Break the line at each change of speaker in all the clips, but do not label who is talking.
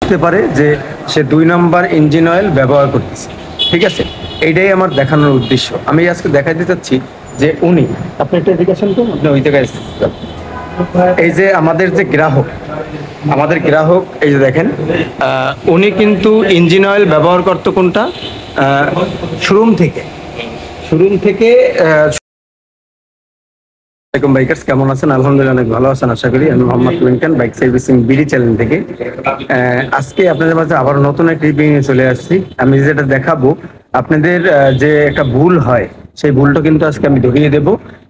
বুঝতে পারে যে সে 2 নম্বর ইঞ্জিন অয়েল ব্যবহার করতেছে। ঠিক আছে, এইটাই আমার দেখানোর উদ্দেশ্য। আমি আজকে দেখাইতে চাচ্ছি যে উনি, আপনি একটা এডুকেশন তো আপনি ওই জায়গায়, এই যে আমাদের গ্রাহক এই যে দেখেন, উনি কিন্তু ইঞ্জিন অয়েল ব্যবহার করতো কোনটা, শোরুম থেকে শোরুম থেকে বাইকার্স কেমন আছেন? আলহামদুলিল্লাহ অনেক ভালো আছেন আশা করি। আমি Mohammad Lincoln, bike servicing BD channel থেকে আজকে আপনাদের মাঝে আবার নতুন একটা রিভিউ নিয়ে চলে আসছি। আমি যেটা দেখাবো আপনাদের, যে একটা ভুল হয় সেই ভুলটা কিন্তু আজকে আমি ধরিয়ে দেব।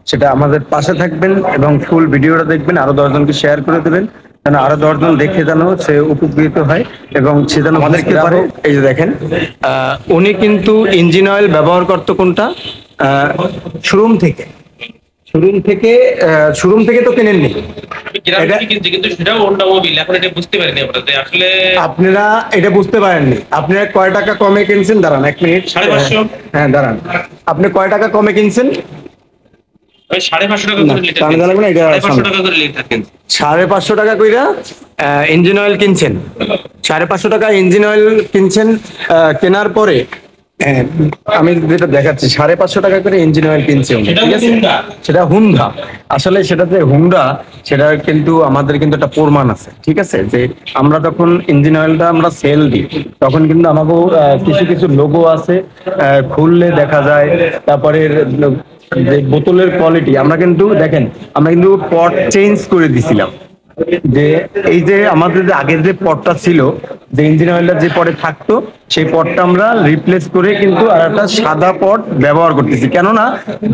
সেটা আমাদের পাশে থাকবেন এবং ফুল ভিডিওটা দেখবেন, আরো 10 জনকে শেয়ার করে দেবেন, যেন আরো 10 জন দেখে যেন সে উপকৃত হয় এবং সে যেন আমাদেরকে পারে। এই যে দেখেন, উনি কিন্তু ইঞ্জিন অয়েল ব্যবহার করতো কোনটা, শোরুম থেকে শোরুম থেকে তো কিনেননি, আপনারা এটা বুঝতে পারেননি। আপনারা কয় টাকা কমে কিনছেন? দাঁড়ান 1 মিনিট।
550।
হ্যাঁ দাঁড়ান, আপনি কয় টাকা কমে কিনছেন?
550 টাকা করে লিটার। 550 টাকা করে লিটার কিনছেন।
550 টাকা কইরা ইঞ্জিন অয়েল কিনছেন। 550 টাকা ইঞ্জিন অয়েল কিনছেন। কেনার পরে আমি যেটা দেখাচ্ছি, 550 টাকা করে ইঞ্জিন অয়েল কিনছে উনি, ঠিক আছে? সেটা হুন্ডা। আসলে সেটাতে হুন্ডা, সেটা কিন্তু আমাদের কিন্তু একটা প্রমাণ আছে, ঠিক আছে? যে আমরা যখন ইঞ্জিন অয়েলটা আমরা সেল দিই তখন কিন্তু আমাকেও কিছু কিছু লোগো আছে, খুললে দেখা যায়। তারপরে যে বোতলের কোয়ালিটি, আমরা কিন্তু দেখেন, আমরা কিন্তু পট চেঞ্জ করে দিছিলাম। যে এই যে আমাদের যে আগের যে পটটা ছিল, যে ইঞ্জিন অয়েলটা যে পটে থাকতো, সেই পটটা আমরা রিপ্লেস করে কিন্তু আর একটা সাদা পট ব্যবহার করতেছি, কেননা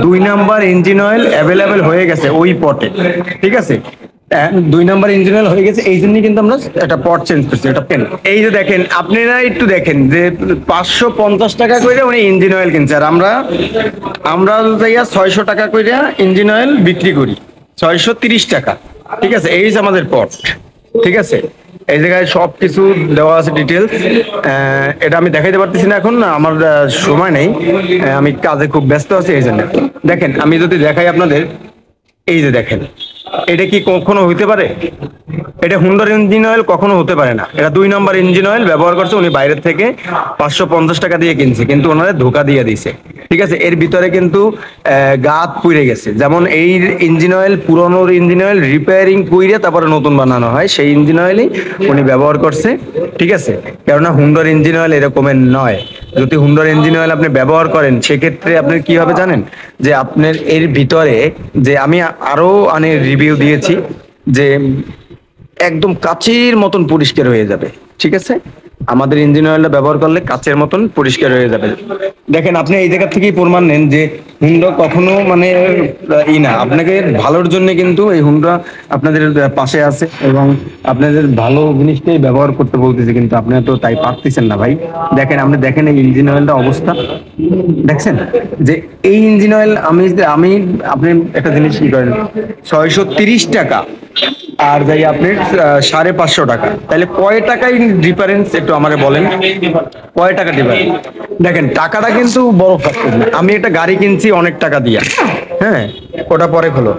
2 নম্বর ইঞ্জিন অয়েল অ্যাভেলেবেল হয়ে গেছে ওই পটে, ঠিক আছে? 2 নম্বর ইঞ্জিন অয়েল হয়ে গেছে, এই জন্যই কিন্তু আমরা একটা পট চেঞ্জ করছি, একটা পেন। এই যে দেখেন, আপনারা একটু দেখেন যে 550 টাকা করে উনি ইঞ্জিন অয়েল কিনছে, আর আমরা আমরা যাইয়া 600 টাকা করে ইঞ্জিন অয়েল বিক্রি করি, 630 টাকা। ঠিক আছে, এই যে আমাদের পট, ঠিক আছে? এই জায়গায় সবকিছু দেওয়া আছে ডিটেলস। এটা আমি দেখাইতে পারতেছি না এখন, আমার সময় নেই, আমি কাজে খুব ব্যস্ত আছি এই জন্য। দেখেন, আমি যদি দেখাই আপনাদের, এই যে দেখেন, এটা কি কখনো হইতে পারে? এটা হুন্ডার ইঞ্জিন অয়েল কখনো হতে পারে না। এটা 2 নম্বর ইঞ্জিন অয়েল ব্যবহার করছে উনি বাইরের থেকে, 550 টাকা দিয়ে কিনছে, কিন্তু ওনারা ধোকা দিয়ে দিছে, ঠিক আছে? এর ভিতরে কিন্তু গাত পুড়ে গেছে। যেমন এই ইঞ্জিন অয়েল, পুরনো ইঞ্জিন অয়েল রিপেয়ারিং কইরে তারপরে নতুন বানানো হয়, সেই ইঞ্জিন অয়েলই উনি ব্যবহার করছে, ঠিক আছে? কেননা হুন্ডার ইঞ্জিন অয়েল এরকমের নয়। যদি হুন্ডার ইঞ্জিন অয়েল আপনি ব্যবহার করেন, সেক্ষেত্রে আপনি কি হবে জানেন? যে আপনার এর ভিতরে, যে আমি আরো অনেক রিভিউ দিয়েছি, যে একদম কাচের মতন পরিষ্কার হয়ে যাবে, ঠিক আছে? আমাদের ইঞ্জিন অয়েলটা ব্যবহার করলে কাচের মতন পরিষ্কার হয়ে যাবে। দেখেন, আপনি এই জায়গা থেকেই প্রমাণ নেন যে হুন্ডা কখনো মানে না, আপনাকে ভালোর জন্য কিন্তু এই হুন্ডা আপনাদের পাশে আছে এবং আপনাদের ভালো জিনিসটাই ব্যবহার করতে বলতেছে, কিন্তু আপনারা তো তাই পারতেছেন না ভাই। দেখেন, আপনি দেখেন এই ইঞ্জিন অয়েলটা অবস্থা দেখছেন, যে এই ইঞ্জিন অয়েল আমি আমি আপনি একটা জিনিস কি করেন, 630 টাকা আর যাই আপনি 550 টাকা, তাহলে কয় টাকায় ডিফারেন্স একটু আমাকে বলেন, কয় টাকা ডিফারেন্স? দেখেন, টাকাটা কিন্তু বড় ফ্যাক্টর না। আমি একটা গাড়ি কিনছি অনেক টাকা দিয়ে, হ্যাঁ, ওটা পরে খোলো,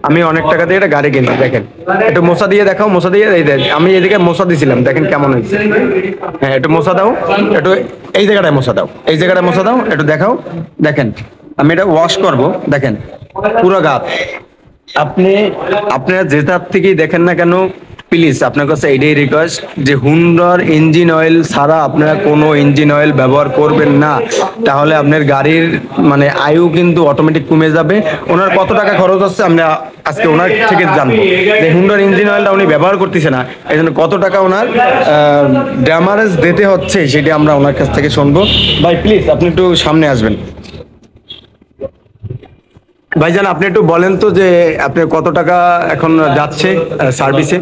আমি অনেক টাকা দিয়ে একটা গাড়ি কিনছি। দেখেন, একটু মশা দিয়ে দেখাও, মশা দিয়ে, এই দেখ আমি এদিকে মশা দিছিলাম, দেখেন কেমন হয়েছে। হ্যাঁ, একটু মশা দাও, একটু এই জায়গাটায় মশা দাও, এই জায়গাটায় মশা দাও, একটু দেখাও। দেখেন, আমি এটা ওয়াশ করব, দেখেন পুরো গাত। আপনি আপনারা যেটার থেকেই দেখেন না কেন, প্লিজ আপনার কাছে এটাই রিকোয়েস্ট যে হুন্ডার ইঞ্জিন অয়েল ছাড়া আপনারা কোনো ইঞ্জিন অয়েল ব্যবহার করবেন না, তাহলে আপনার গাড়ির মানে আয়ু কিন্তু অটোমেটিক কমে যাবে। ওনার কত টাকা খরচ হচ্ছে আমরা আজকে ওনার থেকে জানবো, যে হুন্ডার ইঞ্জিন অয়েলটা উনি ব্যবহার করতেছে না, এই জন্য কত টাকা ওনার ড্যামারেজ দিতে হচ্ছে, সেটা আমরা ওনার কাছ থেকে শুনবো। ভাই প্লিজ আপনি একটু সামনে আসবেন। ভাইজান, আপনি একটু বলেন তো যে আপনি কত টাকা এখন যাচ্ছে সার্ভিসে?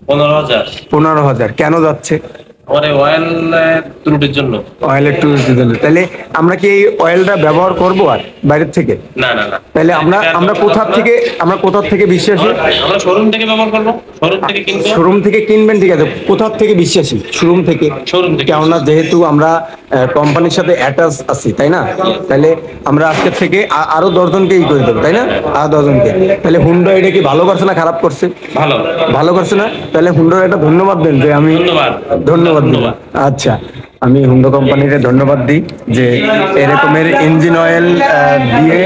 15,000।
15,000 কেন যাচ্ছে?
অয়েল ত্রুটির জন্য।
অয়েলের ত্রুটির জন্য। তাহলে আমরা কি এই অয়েলটা ব্যবহার করব আর বাইরের থেকে?
না না না।
তাহলে আমরা কোথা থেকে বিশ্বাসী?
আমরা শোরুম থেকে ব্যবহার করব, শোরুম থেকে কিনবো।
শোরুম থেকে কিনবেন, ঠিক আছে। কোথা থেকে বিশ্বাসী? শোরুম থেকে। কেননা যেহেতু আমরা কোম্পানির সাথে অ্যাটাচ আছি, তাই না? তাহলে আমরা আজকে থেকে আরো 10 জনকে করে দেবো, তাই না? আরো 10 জনকে। তাহলে হুন্ডা এটা কি ভালো করছে না খারাপ করছে?
ভালো
ভালো করছে না? তাহলে হুন্ডার একটা ধন্যবাদ দেন, যে আমি ধন্যবাদ। ধন্যবাদ দিই। আচ্ছা, আমি হুন্ডা কোম্পানিকে ধন্যবাদ দিই যে এরকমের ইঞ্জিন অয়েল দিয়ে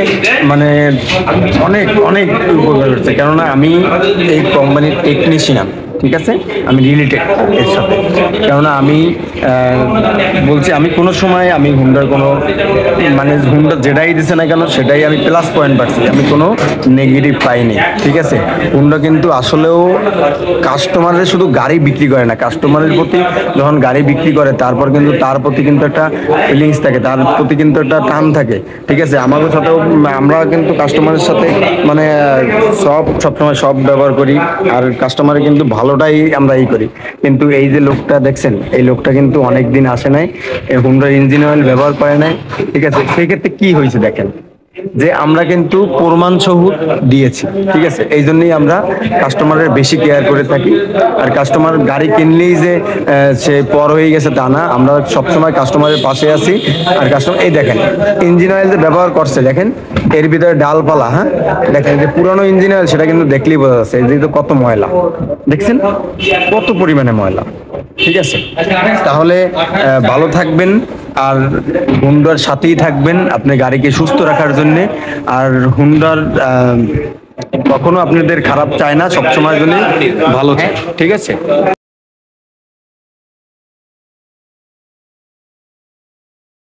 মানে অনেক অনেক উপকার করছে, কেননা আমি এই কোম্পানির টেকনিশিয়ান, ঠিক আছে, আমি রিলেটেড এর সাথে। কেননা আমি বলছি, আমি কোনো সময় আমি হুন্ডার কোনো মানে হুন্ডা যেটাই দিছে না কেন সেটাই আমি প্লাস পয়েন্ট পাচ্ছি, আমি কোনো নেগেটিভ পাইনি, ঠিক আছে। হুন্ডা কিন্তু আসলেও কাস্টমারের শুধু গাড়ি বিক্রি করে না, কাস্টমারের প্রতি যখন গাড়ি বিক্রি করে তারপর কিন্তু তার প্রতি কিন্তু একটা ফিলিংস থাকে, তার প্রতি কিন্তু একটা টান থাকে, ঠিক আছে। আমাদের সাথেও আমরা কিন্তু কাস্টমারের সাথে মানে সবসময় সব ব্যবহার করি, আর কাস্টমারের কিন্তু ভালোটাই আমরা করি। কিন্তু এই যে লোকটা দেখছেন, এই লোকটা কিন্তু অনেক দিন আসে নাই, এই হুন্ডার ইঞ্জিন অয়েল ব্যবহার করে নাই, ঠিক আছে। সেই ক্ষেত্রে কি হয়েছে দেখেন, যে আমরা কিন্তু প্রমাণ সহ দিয়েছি, ঠিক আছে। এই জন্যই আমরা কাস্টমারের বেশি কেয়ার করে থাকি। আর কাস্টমার গাড়ি কিনলেই যে সে পর হয়ে গেছে তা না, আমরা সবসময় কাস্টমারের পাশে আছি। আর কাস্টমার এই দেখেন ইঞ্জিন অয়েল যে ব্যবহার করছে, দেখেন এর ভিতরে ডালপালা, হ্যাঁ দেখেন যে পুরানো ইঞ্জিন অয়েল, সেটা কিন্তু দেখলেই বোঝা যাচ্ছে এই যে কত ময়লা, দেখছেন কত পরিমাণে ময়লা, ঠিক আছে। তাহলে ভালো থাকবেন আর হুন্ডার সাথেই থাকবেন আপনি গাড়িকে সুস্থ রাখার জন্য। আর হুন্ডার কখনো আপনাদের খারাপ চায় না, সবসময় জন্য ভালো চায়, ঠিক আছে।